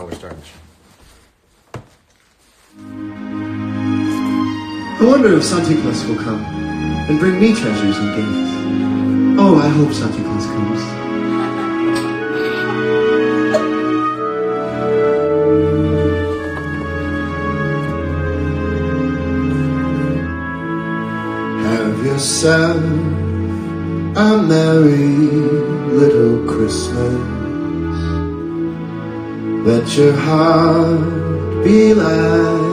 while we're starting the show. I wonder if Santa Claus will come and bring me treasures and gifts. Oh, I hope Santa Claus comes. Have yourself a merry little Christmas. Let your heart be light.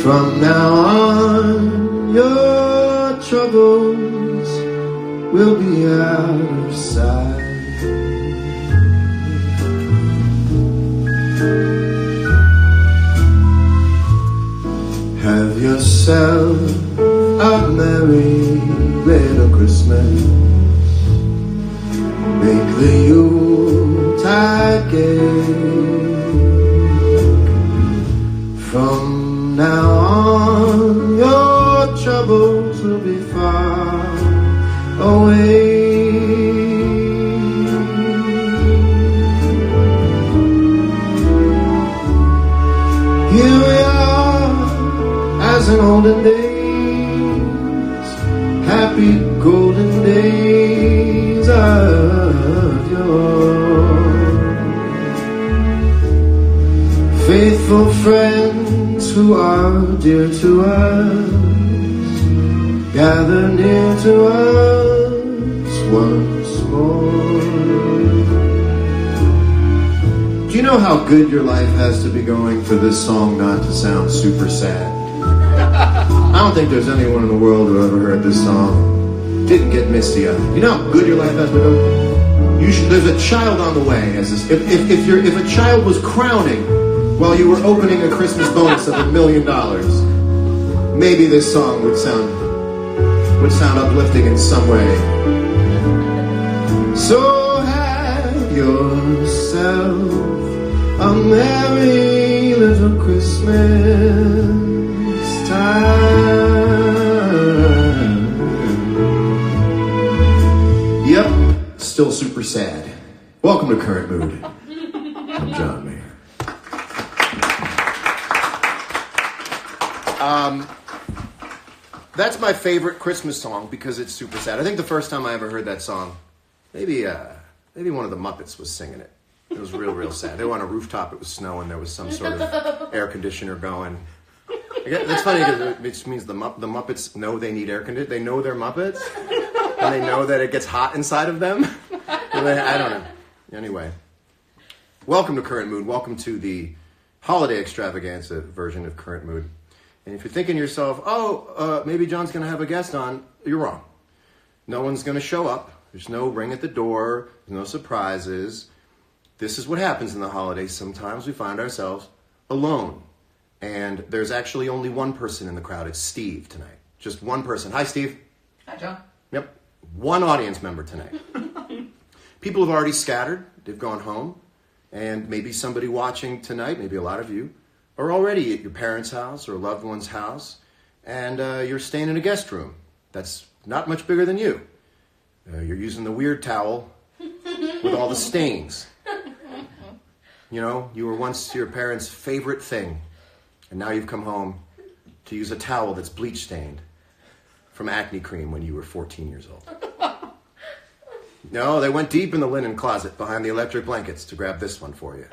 From now on, your troubles will be out of sight. Have yourself a merry little Christmas. Make the Yuletide gay. From now on, your troubles will be far away. Here we are, as in olden days, happy golden days of yore. Faithful friends who are dear to us, gather near to us once more. Do you know how good your life has to be going for this song not to sound super sad? I don't think there's anyone in the world who ever heard this song didn't get misty-eyed. You know how good your life has to go? There's a child on the way. If a child was crowning while you were opening a Christmas bonus of $1 million, maybe this song would sound uplifting in some way. So have yourself a merry little Christmas time. Yep, still super sad. Welcome to Current Mood. I'm John Mayer. That's my favorite Christmas song because it's super sad. I think the first time I ever heard that song, maybe one of the Muppets was singing it. It was real sad. They were on a rooftop, it was snowing, there was some sort of air conditioner going. That's funny because it just means the Muppets know they need air conditioning. They know they're Muppets, and they know that it gets hot inside of them. I don't know. Anyway, welcome to Current Mood. Welcome to the holiday extravaganza version of Current Mood. And if you're thinking to yourself, maybe John's going to have a guest on, you're wrong. No one's going to show up. There's no ring at the door. There's no surprises. This is what happens in the holidays. Sometimes we find ourselves alone. And there's actually only one person in the crowd. It's Steve tonight. Just one person. Hi, Steve. Hi, John. Yep. One audience member tonight. People have already scattered. They've gone home. And maybe somebody watching tonight, maybe a lot of you, are already at your parents' house or a loved one's house, and you're staying in a guest room that's not much bigger than you. You're using the weird towel with all the stains. You know, you were once your parents' favorite thing, and now you've come home to use a towel that's bleach stained from acne cream when you were 14 years old. No, they went deep in the linen closet behind the electric blankets to grab this one for you.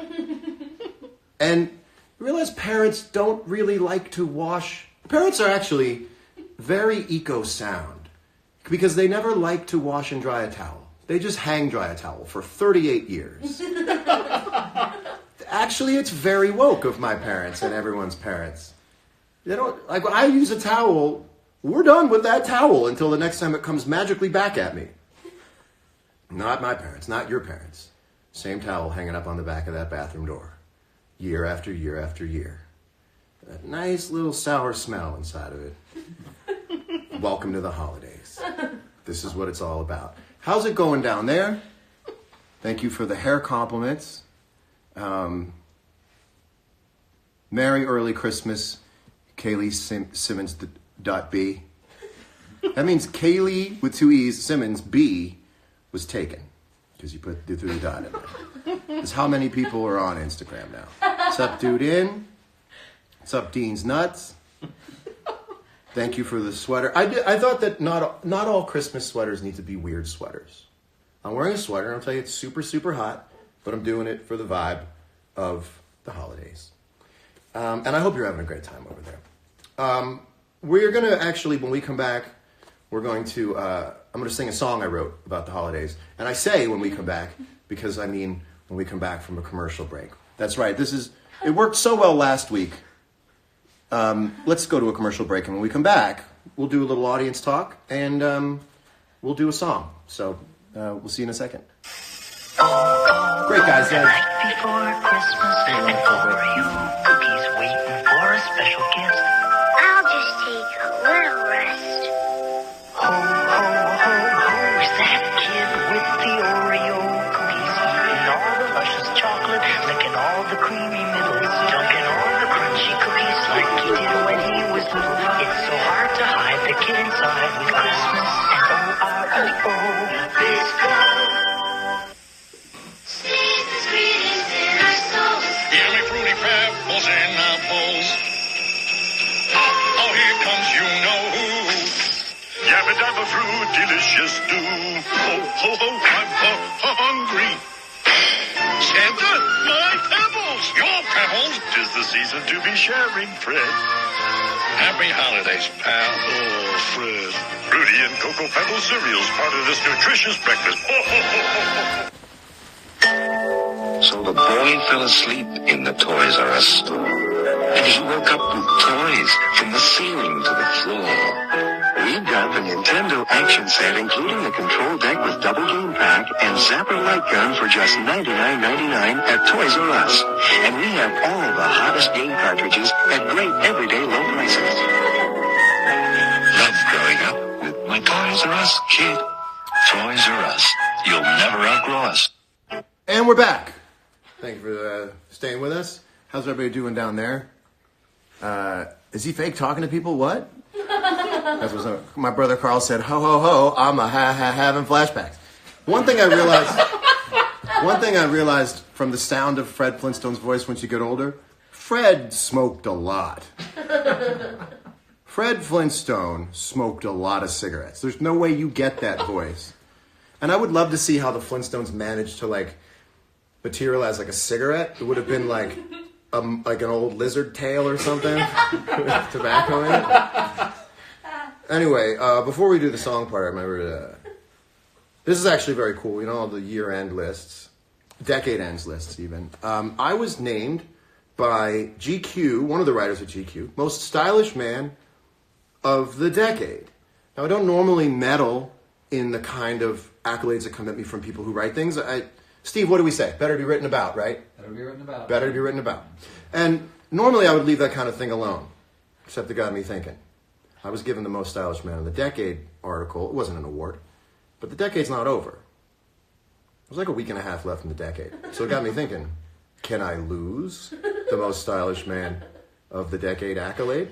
And you realize parents don't really like to wash. Parents are actually very eco-sound because they never like to wash and dry a towel. They just hang dry a towel for 38 years. Actually, it's very woke of my parents and everyone's parents. They don't, like, when I use a towel, we're done with that towel until the next time it comes magically back at me. Not my parents, not your parents. Same towel hanging up on the back of that bathroom door. Year after year after year. That nice little sour smell inside of it. Welcome to the holidays. This is what it's all about. How's it going down there? Thank you for the hair compliments. Merry early Christmas, Kaylee Simmons.B. That means Kaylee with two E's, Simmons, B, was taken. because you threw the dot in there. That's how many people are on Instagram now. What's up, Dude In? What's up, Dean's Nuts? Thank you for the sweater. I thought that not all Christmas sweaters need to be weird sweaters. I'm wearing a sweater, and I'll tell you it's super, super hot, but I'm doing it for the vibe of the holidays. And I hope you're having a great time over there. We're going to actually, when we come back, we're going to, I'm going to sing a song I wrote about the holidays. And I say when we come back, because I mean when we come back from a commercial break. That's right. It worked so well last week. Let's go to a commercial break, and when we come back, we'll do a little audience talk, and we'll do a song. So we'll see you in a second. Great, guys. Night before Christmas, and Oreo cookies waiting for a special guest. I'll just take a little rest. Ho, ho, ho, who's that kid with the Oreo cookies? Eating all the luscious chocolate, licking all the creamy middles, dunking all the crunchy cookies like he did when he was little. It's so hard to hide the kid inside with Christmas and O-R-E-O. This Season's greetings in our souls. Yummy fruity pebbles in our bowls. Oh, here comes you know who. Yabba dabba fruit, delicious stew. Ho, ho, ho, I'm hungry. Santa, my pebbles, your pebbles. 'Tis the season to be sharing, Fred. Happy holidays, pal. Oh, Fred. Fruity and Cocoa Pebbles cereals, part of this nutritious breakfast. Ho, ho, ho, ho, ho. So the boy fell asleep in the Toys R Us store, and he woke up with toys from the ceiling to the floor. We've got the Nintendo action set, including the control deck with double game pack and Zapper light gun for just $99.99 at Toys R Us. And we have all the hottest game cartridges at great everyday low prices. Love growing up with my Toys R Us kid. Toys R Us. You'll never outgrow us. And we're back. Thank you for staying with us. How's everybody doing down there? Is he fake talking to people? What? That's what my brother Carl said. Ho ho ho! I'm having flashbacks. One thing I realized from the sound of Fred Flintstone's voice once you get older, Fred smoked a lot. Fred Flintstone smoked a lot of cigarettes. There's no way you get that voice. And I would love to see how the Flintstones managed to materialize like a cigarette. It would have been like an old lizard tail or something with tobacco in it. Anyway, before we do the song part, I remember this is actually very cool. You know, all the year-end lists, decade ends lists even. I was named by GQ, one of the writers at GQ, most stylish man of the decade. Now, I don't normally meddle in the kind of accolades that come at me from people who write things. Steve, what do we say? Better to be written about, right? Better to be written about. Better to be written about. And normally I would leave that kind of thing alone, except it got me thinking. I was given the Most Stylish Man of the Decade article. It wasn't an award, but the decade's not over. There's like a week and a half left in the decade. So it got me thinking, can I lose the Most Stylish Man of the Decade accolade?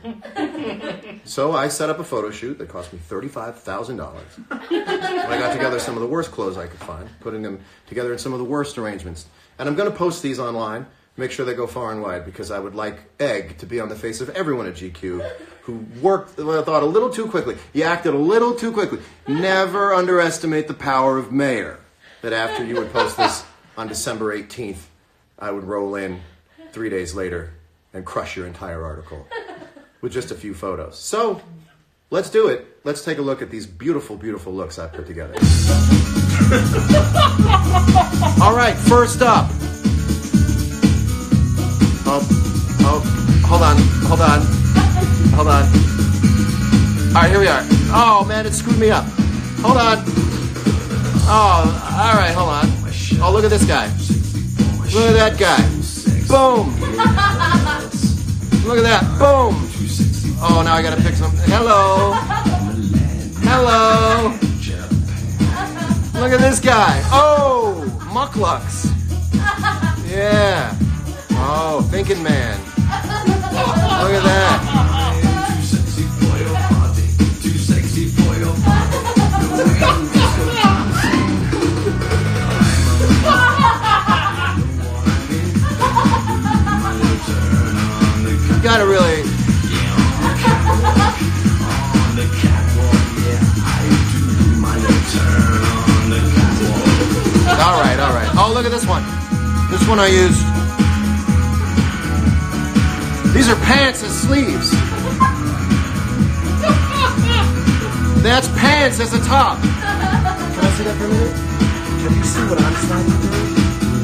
So I set up a photo shoot that cost me $35,000. I got together some of the worst clothes I could find, putting them together in some of the worst arrangements. And I'm going to post these online, make sure they go far and wide, because I would like Egg to be on the face of everyone at GQ who worked, I thought, a little too quickly. You acted a little too quickly. Never underestimate the power of mayor. That after you would post this on December 18th, I would roll in 3 days later and crush your entire article with just a few photos. So, let's do it. Let's take a look at these beautiful, beautiful looks I've put together. All right, first up. Hold on. All right, here we are. Oh, man, it screwed me up. Hold on. Oh, all right, hold on. Oh, look at this guy. Look at that guy. Boom. Look at that. Boom. Oh, now I gotta pick some. Hello. Look at this guy. Oh, Mucklucks. Yeah. Oh, thinking man. Look at that. at this one. This one I used. These are pants as sleeves. That's pants as a top. Can I see that for a minute? Can you see what I'm sliding through?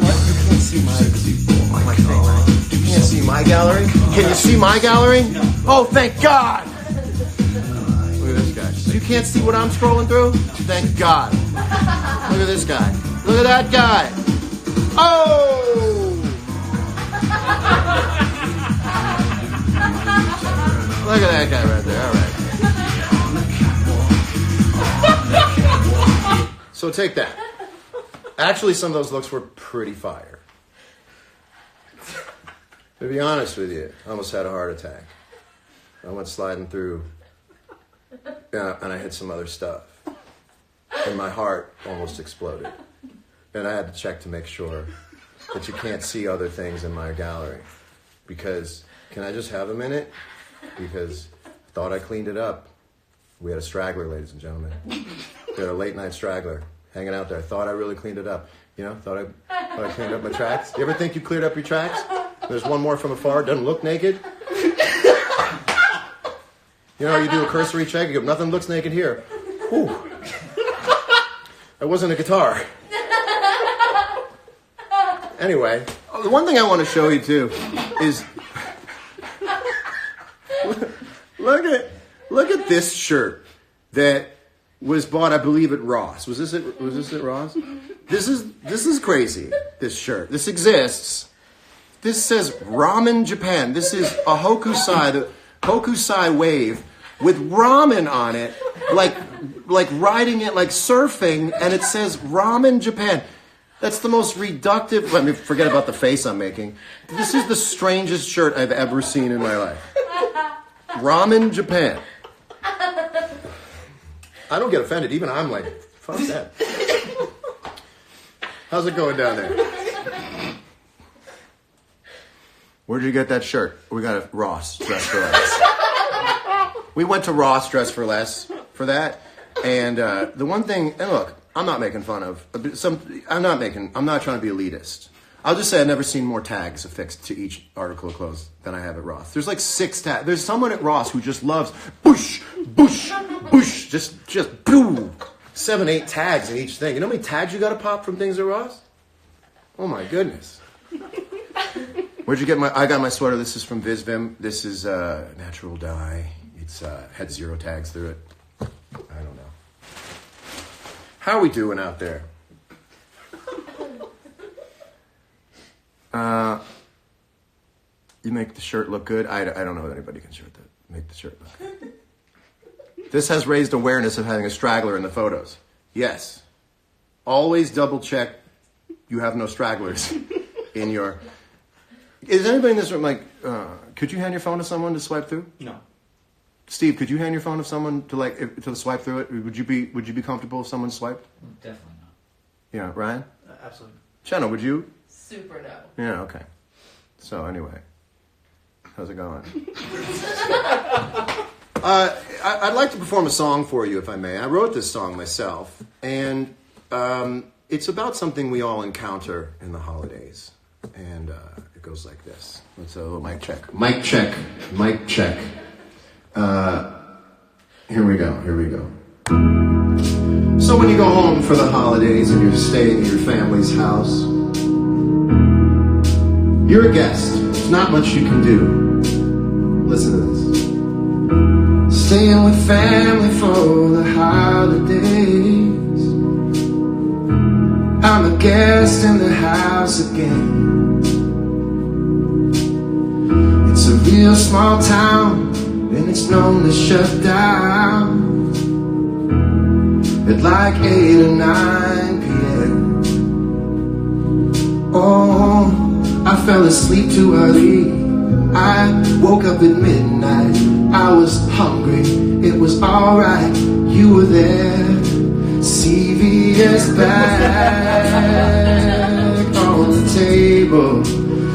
What? You can't see my thing, right? You can't see my gallery? Can you see my gallery? Oh, thank God! Look at this guy. You can't see what I'm scrolling through? Thank God. Look at this guy. Look at that guy. Oh! Look at that guy right there. All right. So take that. Actually, some of those looks were pretty fire. To be honest with you, I almost had a heart attack. I went sliding through, and I hit some other stuff. And my heart almost exploded. And I had to check to make sure that you can't see other things in my gallery. Because, can I just have a minute? Because I thought I cleaned it up. We had a straggler, ladies and gentlemen. We had a late night straggler hanging out there. I thought I really cleaned it up. You know, thought I cleaned up my tracks. You ever think you cleared up your tracks? There's one more from afar, doesn't look naked. You know, you do a cursory check, you go, nothing looks naked here. Whew. That wasn't a guitar. Anyway, the one thing I want to show you too is look at this shirt that was bought, I believe, at Ross. Was this at Ross? This is crazy. This shirt. This exists. This says Ramen Japan. This is a Hokusai, the Hokusai wave with ramen on it, like riding it, like surfing, and it says Ramen Japan. That's the most reductive. Let me forget about the face I'm making. This is the strangest shirt I've ever seen in my life. Ramen Japan. I don't get offended. Even I'm like, fuck that. How's it going down there? Where'd you get that shirt? We got a Ross Dress for Less. We went to Ross Dress for Less for that. And the one thing, and look, I'm not making fun of I'm not trying to be elitist. I'll just say I've never seen more tags affixed to each article of clothes than I have at Ross. There's like 6 tags. There's someone at Ross who just loves boosh, boosh, boosh, just boom. 7, 8 tags in each thing. You know how many tags you got to pop from things at Ross? Oh my goodness. Where'd you get I got my sweater. This is from Visvim. This is natural dye. It's had 0 tags through it. I don't know. How are we doing out there? You make the shirt look good. I don't know that anybody can make the shirt look good. This has raised awareness of having a straggler in the photos. Yes. Always double check you have no stragglers in your... Is anybody in this room like, could you hand your phone to someone to swipe through? No. Steve, could you hand your phone to someone to swipe through it? Would you be comfortable if someone swiped? Definitely not. Yeah, Ryan? Absolutely. Shanna, would you? Super no. Yeah, okay. So anyway, how's it going? I'd like to perform a song for you, if I may. I wrote this song myself, and it's about something we all encounter in the holidays. And it goes like this. Let's a little mic check. Mic check. Mic check. Here we go. So when you go home for the holidays and you're staying at your family's house, you're a guest. There's not much you can do. Listen to this. Staying with family for the holidays. I'm a guest in the house again. It's a real small town, and it's known to shut down at like 8 or 9 p.m. Oh, I fell asleep too early. I woke up at midnight. I was hungry, it was alright. You were there. CVS bag on the table.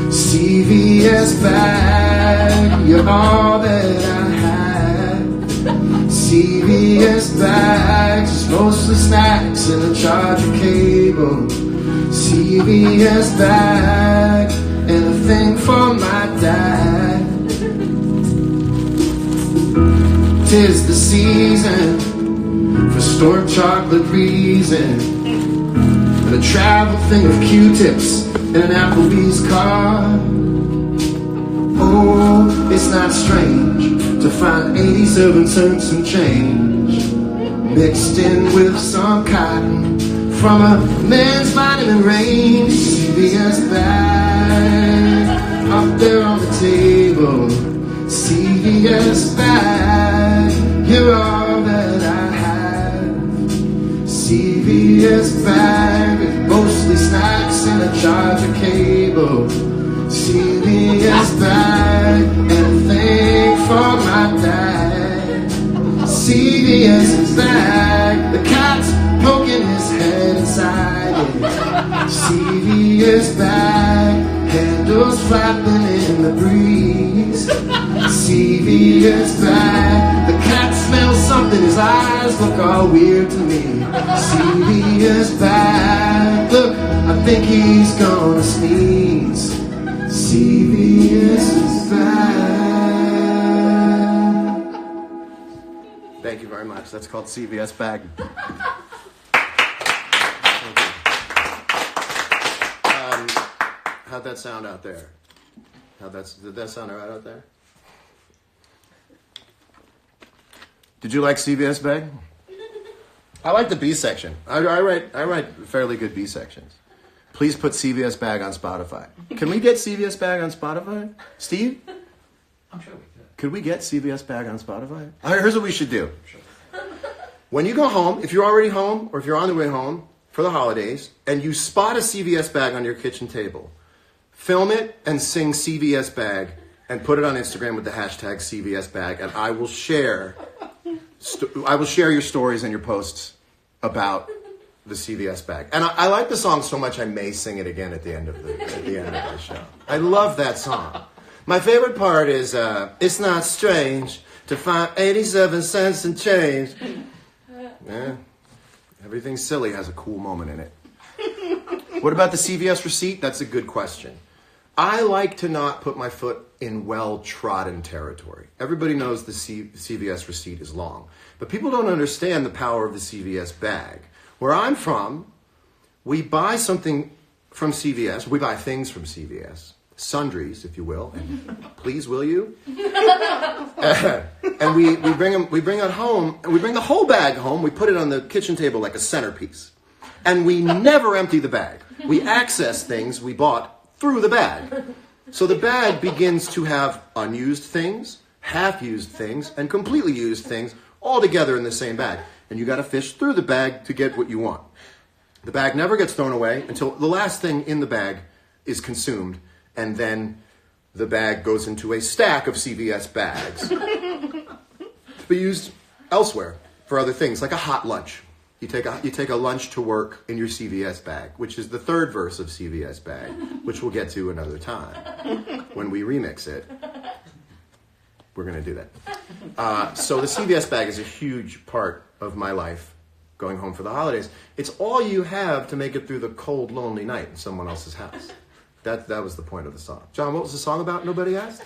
CVS bag, you're all that I had. CVS bags, mostly snacks and a charger cable. CVS bag and a thing for my dad. 'Tis the season for store chocolate reason, and a travel thing of Q-tips in an Applebee's car. Oh, it's not strange to find 87 cents and change mixed in with some cotton from a man's vitamin range. CVS bag up there on the table. CVS bag, you're all that I have. CVS bag with mostly snacks and a charger cable. CVS bag and a thing for my dad. CVS bag, the cat's poking his head inside it. CVS bag, handles flapping in the breeze. CVS bag, the cat smells something, his eyes look all weird to me. CVS bag, look, I think he's gonna sneeze. CVS bag. Thank you very much. That's called CVS bag. How'd that sound out there? Did that sound all right out there? Did you like CVS bag? I like the B section. I write fairly good B sections. Please put CVS bag on Spotify. Can we get CVS bag on Spotify? Steve? I'm sure we could. Could we get CVS bag on Spotify? Here's what we should do. When you go home, if you're already home or if you're on the way home for the holidays and you spot a CVS bag on your kitchen table, film it and sing CVS bag and put it on Instagram with the hashtag CVS bag, and I will share your stories and your posts about the CVS bag. And I like the song so much I may sing it again at the end of the show. I love that song. My favorite part is it's not strange to find 87 cents and change. Yeah. Everything silly has a cool moment in it. What about the CVS receipt? That's a good question. I like to not put my foot in well-trodden territory. Everybody knows the CVS receipt is long, but people don't understand the power of the CVS bag. Where I'm from, we buy something from CVS. We buy things from CVS, sundries, if you will, and please, will you? And we bring it home, and we bring the whole bag home. We put it on the kitchen table like a centerpiece, and we never empty the bag. We access things we bought through the bag. So the bag begins to have unused things, half-used things, and completely used things all together in the same bag. And you got to fish through the bag to get what you want. The bag never gets thrown away until the last thing in the bag is consumed, and then the bag goes into a stack of CVS bags to be used elsewhere for other things, like a hot lunch. You take a lunch to work in your CVS bag, which is the third verse of CVS bag, which we'll get to another time when we remix it. We're going to do that. So the CVS bag is a huge part of my life going home for the holidays. It's all you have to make it through the cold, lonely night in someone else's house. That was the point of the song. John, what was the song about? Nobody asked?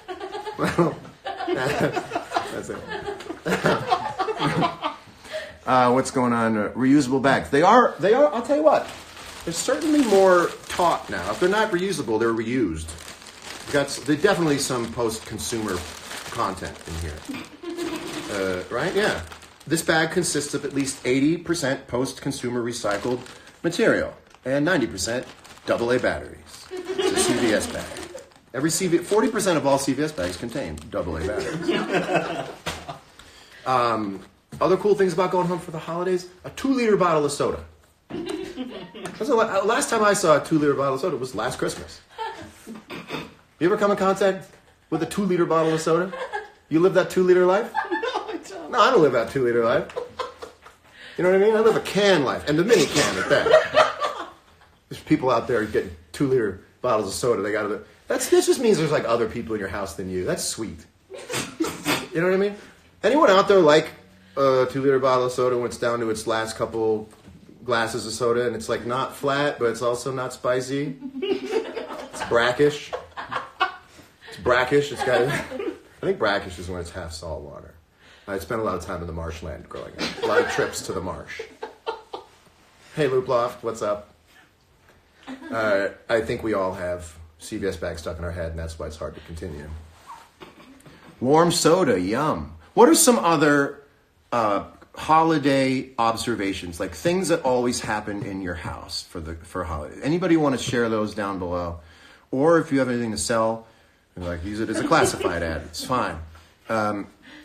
Well, that's it. What's going on? Reusable bags. They are, I'll tell you what, there's certainly more taught now. If they're not reusable, they're reused. There's definitely some post-consumer content in here. Right? Yeah. This bag consists of at least 80% post-consumer recycled material and 90% AA batteries. It's a CVS bag. 40% of all CVS bags contain AA batteries. Other cool things about going home for the holidays, a 2-liter bottle of soda. Last time I saw a 2-liter bottle of soda was last Christmas. You ever come in contact with a 2-liter bottle of soda? You live that 2-liter life? No, I don't live that 2-liter life. You know what I mean? I live a can life, and the mini can at that. There's people out there getting 2-liter bottles of soda. That just means there's like other people in your house than you. That's sweet. You know what I mean? Anyone out there like a 2-liter bottle of soda when it's down to its last couple glasses of soda, and it's like not flat, but it's also not spicy. It's brackish. It's brackish. It's got. I think brackish is when it's half salt water. I spent a lot of time in the marshland growing up. A lot of trips to the marsh. Hey, Looploft, what's up? I think we all have CVS bags stuck in our head, and that's why it's hard to continue. Warm soda, yum. What are some other holiday observations, like things that always happen in your house for holidays? Anybody want to share those down below? Or if you have anything to sell, like use it as a classified ad. It's fine.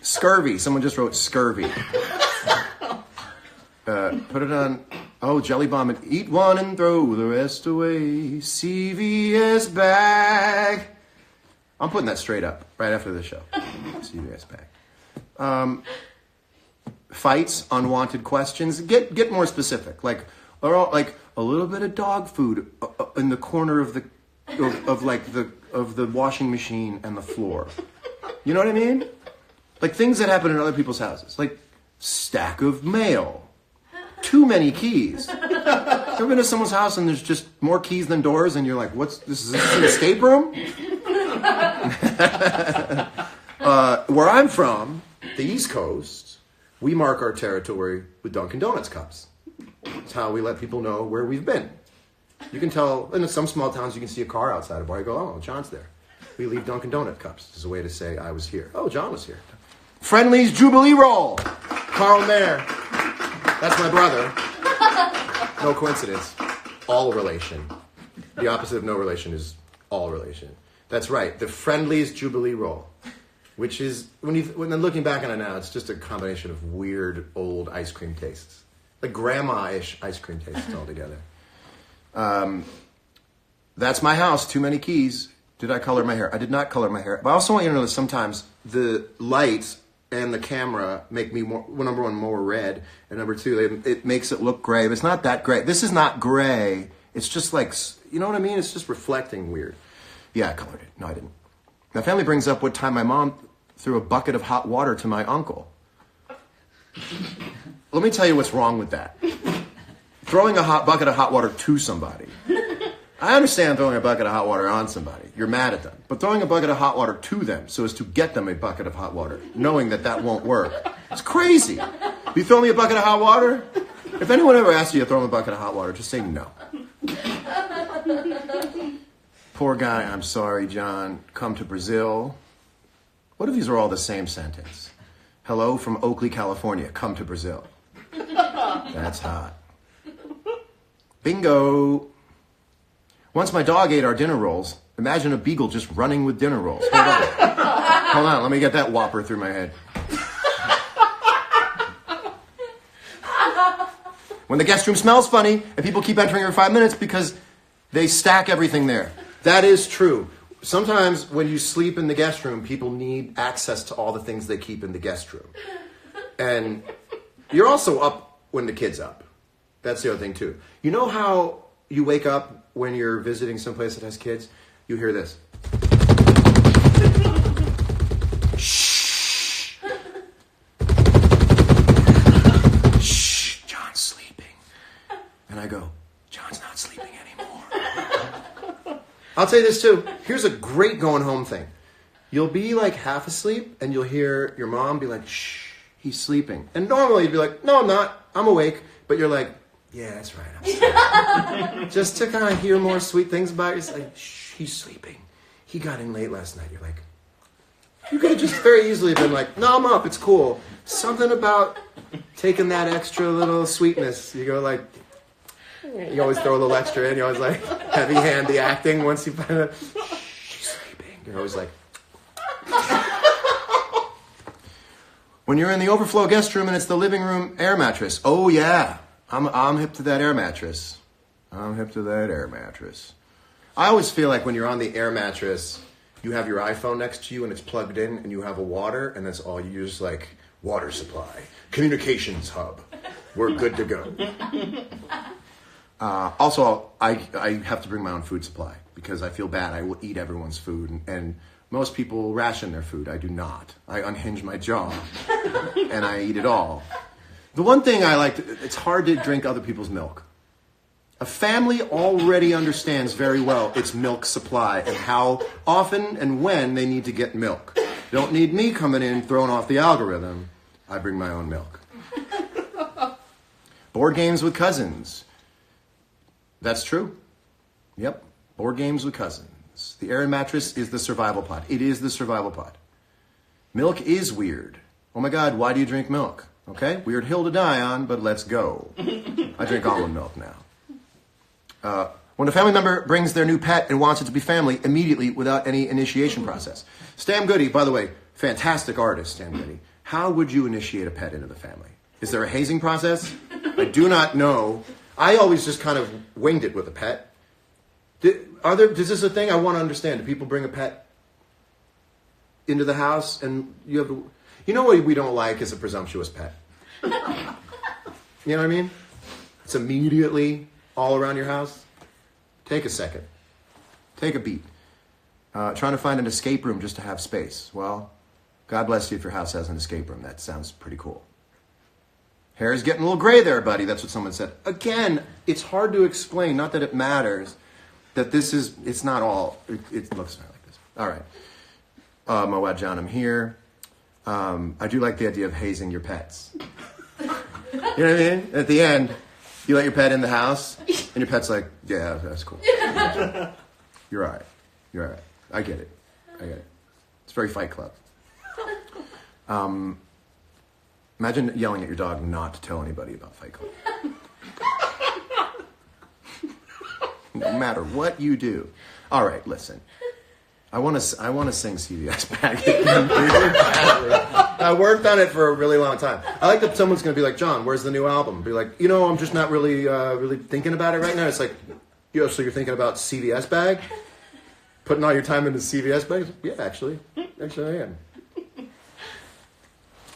Scurvy. Someone just wrote scurvy. Put it on. Oh, Jelly Bomb. And eat one and throw the rest away. CVS bag. I'm putting that straight up right after the show. CVS bag. Fights, unwanted questions. Get more specific. Like a little bit of dog food in the corner of the washing machine and the floor. You know what I mean? Like things that happen in other people's houses. Like stack of mail. Too many keys. Ever been to someone's house and there's just more keys than doors and you're like, is this an escape room? Where I'm from, the East Coast, we mark our territory with Dunkin' Donuts cups. It's how we let people know where we've been. You can tell, in some small towns, you can see a car outside a bar. You go, oh, John's there. We leave Dunkin' Donut cups as a way to say I was here. Oh, John was here. Friendly's Jubilee Roll. Carl Mayer. That's my brother. No coincidence. All relation. The opposite of no relation is all relation. That's right. The Friendly's Jubilee Roll. Which is, when I'm looking back on it now, it's just a combination of weird old ice cream tastes. Like grandma-ish ice cream tastes altogether. That's my house. Too many keys. Did I color my hair? I did not color my hair. But I also want you to know that sometimes the light and the camera make me, number one, more red. And number two, it makes it look gray. But it's not that gray. This is not gray. It's just like, you know what I mean? It's just reflecting weird. Yeah, I colored it. No, I didn't. My family brings up what time my mom threw a bucket of hot water to my uncle. Let me tell you what's wrong with that. Throwing a bucket of hot water to somebody. I understand throwing a bucket of hot water on somebody. You're mad at them. But throwing a bucket of hot water to them so as to get them a bucket of hot water, knowing that won't work. It's crazy. You throw me a bucket of hot water? If anyone ever asks you to throw them a bucket of hot water, just say no. Poor guy, I'm sorry, John. Come to Brazil. What if these are all the same sentence? Hello from Oakley, California. Come to Brazil. That's hot. Bingo. Once my dog ate our dinner rolls. Imagine a beagle just running with dinner rolls. Hold on. Let me get that whopper through my head. When the guest room smells funny and people keep entering every 5 minutes because they stack everything there. That is true. Sometimes when you sleep in the guest room, people need access to all the things they keep in the guest room. And you're also up when the kid's up. That's the other thing too. You know how you wake up when you're visiting someplace that has kids? You hear this. Shh. Shh. John's sleeping. And I go, John's not sleeping anymore. I'll tell you this too. Here's a great going home thing. You'll be like half asleep and you'll hear your mom be like, shh, he's sleeping. And normally you'd be like, no, I'm not. I'm awake. But you're like, yeah, that's right. I'm sleeping. Just to kind of hear more sweet things about you. It's like, shh, he's sleeping. He got in late last night. You're like, you could have just very easily been like, no, I'm up. It's cool. Something about taking that extra little sweetness. You go like, you always throw a little extra in. You always like heavy hand the acting once you find out she's sleeping. You're always like. When you're in the overflow guest room and it's the living room air mattress. Oh yeah, I'm hip to that air mattress. I'm hip to that air mattress. I always feel like when you're on the air mattress, you have your iPhone next to you and it's plugged in and you have a water and that's all you use, like water supply, communications hub. We're good to go. Also, I have to bring my own food supply because I feel bad. I will eat everyone's food, and most people ration their food. I do not. I unhinge my jaw, and I eat it all. The one thing I like, it's hard to drink other people's milk. A family already understands very well its milk supply and how often and when they need to get milk. Don't need me coming in throwing off the algorithm. I bring my own milk. Board games with cousins. That's true. Yep. Board games with cousins. The Aran mattress is the survival pod. It is the survival pod. Milk is weird. Oh my God, why do you drink milk? Okay, weird hill to die on, but let's go. I drink almond milk now. When a family member brings their new pet and wants it to be family immediately without any initiation process. Stan Goody, by the way, fantastic artist, Stan Goody. How would you initiate a pet into the family? Is there a hazing process? I do not know. I always just kind of winged it with a pet. Is this a thing? I want to understand. Do people bring a pet into the house and you have to... You know what we don't like is a presumptuous pet. You know what I mean? It's immediately all around your house. Take a second. Take a beat. Trying to find an escape room just to have space. Well, God bless you if your house has an escape room. That sounds pretty cool. Hair is getting a little gray there, buddy. That's what someone said. Again, it's hard to explain. Not that it matters. That this is, it's not all, it looks like this. All right. Moad John, I'm here. I do like the idea of hazing your pets. You know what I mean? At the end, you let your pet in the house, and your pet's like, yeah, that's cool. You're all right. You're all right. I get it. It's very Fight Club. Imagine yelling at your dog not to tell anybody about Fight Club. No matter what you do. All right, listen. I want to sing CVS back again. I worked on it for a really long time. I like that someone's going to be like, John, where's the new album? Be like, I'm just not really thinking about it right now. It's like, so you're thinking about CVS bag? Putting all your time into CVS bags? Yeah, actually I am.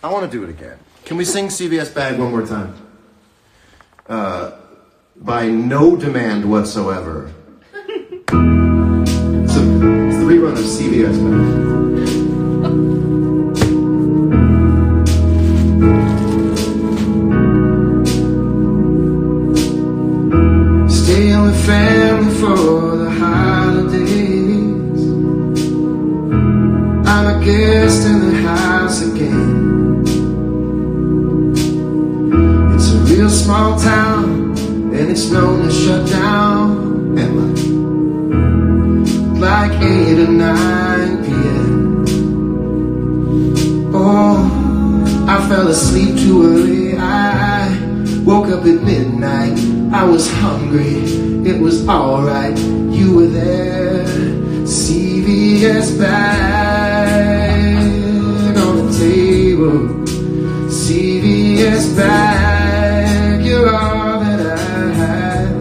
I want to do it again. Can we sing CVS bag one more time? By no demand whatsoever. It's the rerun of CVS bag. Staying with family for the holidays. I'm a guest in the house again. It's a real small town, and it's known to shut down at like 8 or 9 p.m. Oh, I fell asleep too early. I woke up at midnight. I was hungry, it was alright. You were there. CVS bag on the table. CVS bag, you're all that I have.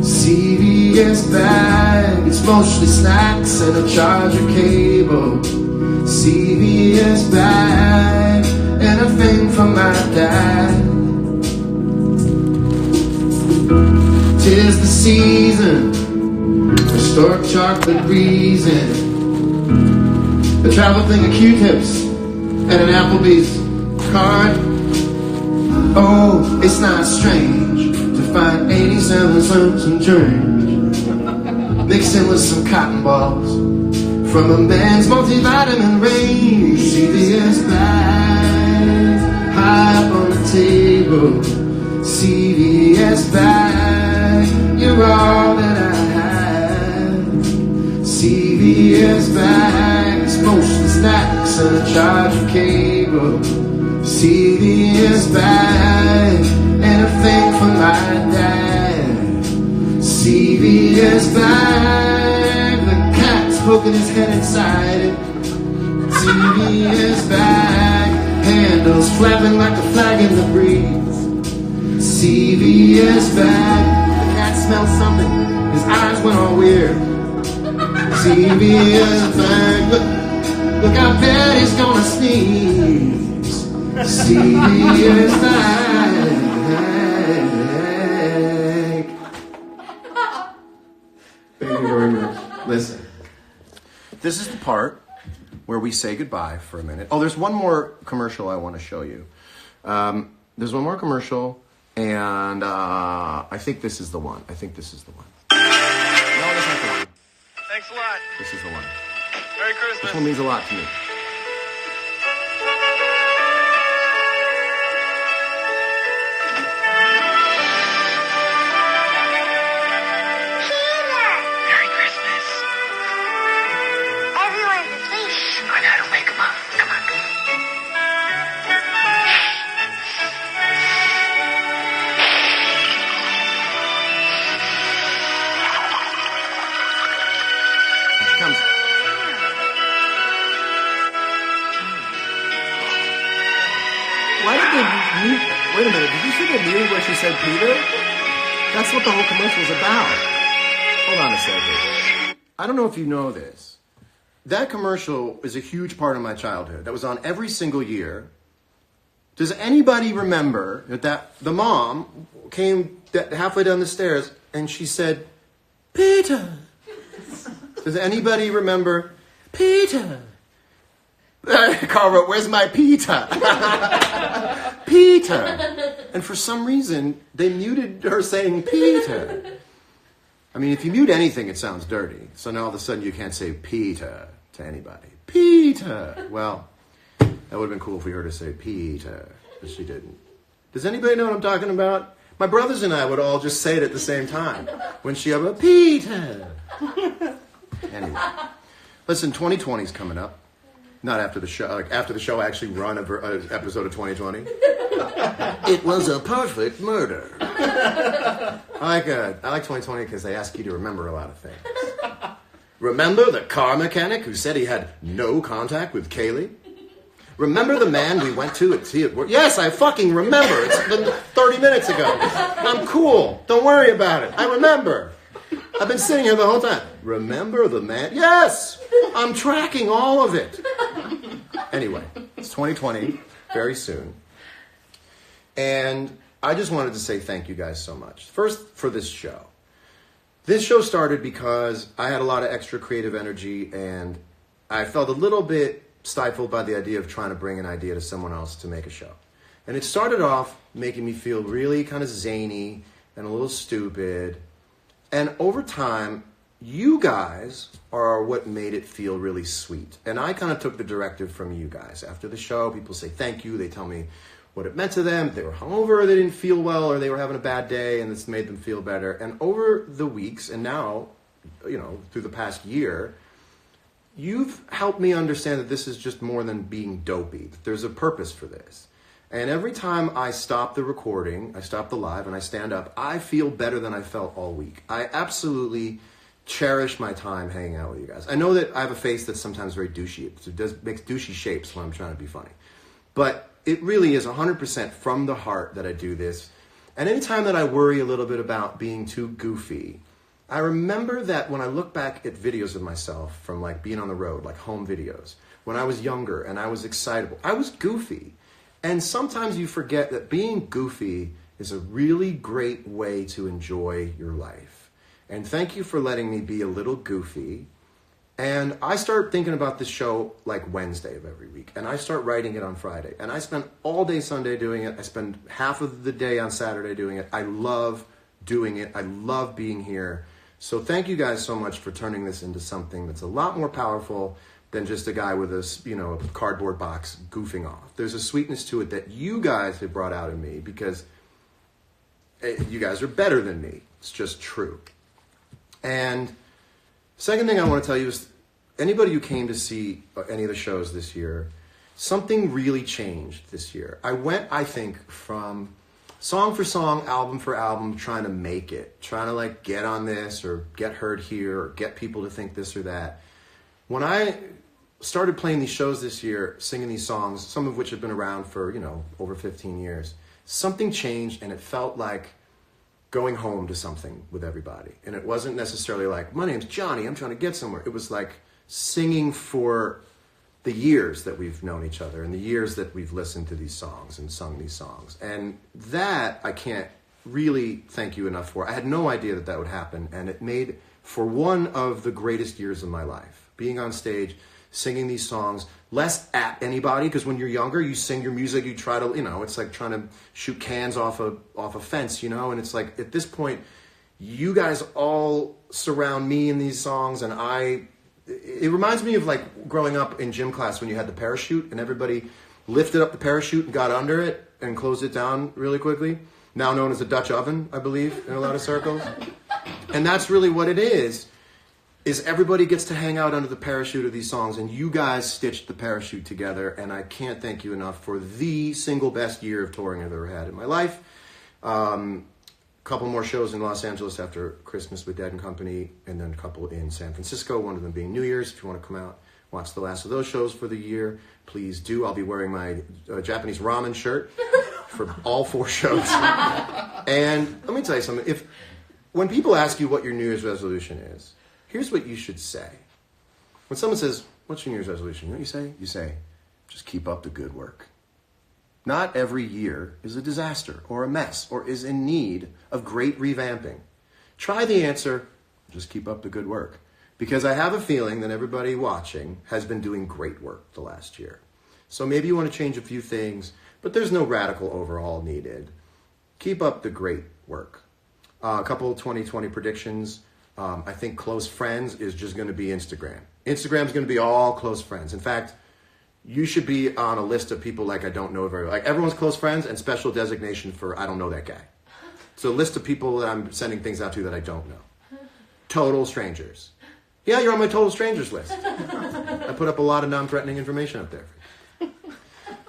CVS bag, it's mostly snacks and a charger cable. CVS bag, and a thing from my dad. 'Tis the season for stork chocolate reason. A travel thing of Q-tips and an Applebee's card. Oh, it's not strange to find 87 cents and change mixed in with some cotton balls from a man's multivitamin range. CVS bag, high up on the table. CVS bag, you're all that I have. CVS bag, it's mostly snacks and a charger cable. CVS bag, and a thing for my dad. CVS bag, the cat's poking his head inside it. CVS bag, handles flapping like a flag in the breeze. CVS bag, the cat smelled something, his eyes went all weird. CVS bag, look how bad he's gonna sneeze. CVS bag. Thank you very much. Listen, this is the part where we say goodbye for a minute. Oh, there's one more commercial I want to show you. There's one more commercial, and I think this is the one. No, that's not the one. Thanks a lot. This is the one. Merry This Christmas. one means a lot to me. Merry Christmas. Everyone's asleep. I know, don't wake 'em up. Come on. Here she comes. Why did they mute? Wait a minute. Did you see the muted where she said Peter? That's what the whole commercial's about. Hold on a second. I don't know if you know this. That commercial is a huge part of my childhood. That was on every single year. Does anybody remember that the mom came halfway down the stairs and she said, Peter? Does anybody remember Peter? Carl wrote, where's my Peter? Peter. And for some reason, they muted her saying Peter. I mean, if you mute anything, it sounds dirty. So now all of a sudden you can't say Peter to anybody. Peter. Well, that would have been cool if we heard her say Peter, but she didn't. Does anybody know what I'm talking about? My brothers and I would all just say it at the same time. When she went, Peter. Anyway. Listen, 2020's coming up. Not after the show. Like after the show, I actually run an episode of 2020. It was a perfect murder. I like 2020 because they ask you to remember a lot of things. Remember the car mechanic who said he had no contact with Kaylee? Remember the man we went to see at work? Yes, I fucking remember. It's been 30 minutes ago. I'm cool. Don't worry about it. I remember. I've been sitting here the whole time. Remember the man? Yes! I'm tracking all of it. Anyway, it's 2020, very soon. And I just wanted to say thank you guys so much. First, for this show. This show started because I had a lot of extra creative energy and I felt a little bit stifled by the idea of trying to bring an idea to someone else to make a show. And it started off making me feel really kind of zany and a little stupid. And over time, you guys are what made it feel really sweet. And I kind of took the directive from you guys. After the show, people say thank you. They tell me what it meant to them. If they were hungover, or they didn't feel well, or they were having a bad day, and this made them feel better. And over the weeks, and now, you know, through the past year, you've helped me understand that this is just more than being dopey. That there's a purpose for this. And every time I stop the recording, I stop the live, and I stand up, I feel better than I felt all week. I absolutely cherish my time hanging out with you guys. I know that I have a face that's sometimes very douchey. It makes douchey shapes when I'm trying to be funny. But it really is 100% from the heart that I do this. And anytime that I worry a little bit about being too goofy, I remember that when I look back at videos of myself from like being on the road, like home videos, when I was younger and I was excitable, I was goofy. And sometimes you forget that being goofy is a really great way to enjoy your life. And thank you for letting me be a little goofy. And I start thinking about this show like Wednesday of every week. And I start writing it on Friday. And I spend all day Sunday doing it. I spend half of the day on Saturday doing it. I love doing it. I love being here. So thank you guys so much for turning this into something that's a lot more powerful than just a guy with a cardboard box goofing off. There's a sweetness to it that you guys have brought out in me because you guys are better than me. It's just true. And second thing I want to tell you is anybody who came to see any of the shows this year, something really changed this year. I went, I think, from song for song, album for album, trying to make it, trying to like get on this or get heard here or get people to think this or that. When I started playing these shows this year, singing these songs, some of which have been around for, over 15 years, something changed and it felt like going home to something with everybody. And it wasn't necessarily like, my name's Johnny, I'm trying to get somewhere. It was like singing for the years that we've known each other and the years that we've listened to these songs and sung these songs. And that I can't really thank you enough for. I had no idea that would happen. And it made for one of the greatest years of my life. Being on stage, singing these songs, less at anybody, because when you're younger, you sing your music, you try to, it's like trying to shoot cans off a fence, and it's like at this point, you guys all surround me in these songs, and it reminds me of like growing up in gym class when you had the parachute and everybody lifted up the parachute and got under it and closed it down really quickly. Now known as a Dutch oven, I believe, in a lot of circles. And that's really what it is everybody gets to hang out under the parachute of these songs, and you guys stitched the parachute together, and I can't thank you enough for the single best year of touring I've ever had in my life. Couple more shows in Los Angeles after Christmas with Dead and Company, and then a couple in San Francisco, one of them being New Year's. If you want to come out, watch the last of those shows for the year, please do. I'll be wearing my Japanese ramen shirt for all 4 shows. And let me tell you something. When people ask you what your New Year's resolution is, here's what you should say. When someone says, what's your New Year's resolution? You know what you say? You say, just keep up the good work. Not every year is a disaster or a mess or is in need of great revamping. Try the answer, just keep up the good work. Because I have a feeling that everybody watching has been doing great work the last year. So maybe you want to change a few things, but there's no radical overhaul needed. Keep up the great work. A couple 2020 predictions. I think close friends is just going to be Instagram. Instagram's going to be all close friends. In fact, you should be on a list of people like I don't know very well. Like everyone's close friends and special designation for I don't know that guy. So a list of people that I'm sending things out to that I don't know. Total strangers. Yeah, you're on my total strangers list. I put up a lot of non-threatening information up there.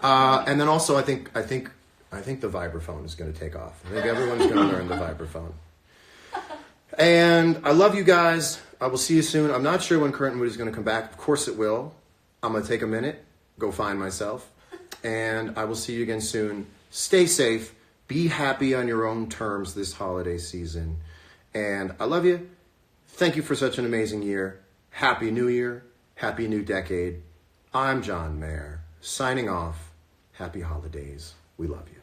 And then also I think the vibraphone is going to take off. I think everyone's going to learn the vibraphone. And I love you guys. I will see you soon. I'm not sure when Current Mood is going to come back. Of course it will. I'm going to take a minute, go find myself, and I will see you again soon. Stay safe. Be happy on your own terms this holiday season. And I love you. Thank you for such an amazing year. Happy New Year. Happy new decade. I'm John Mayer, signing off. Happy holidays. We love you.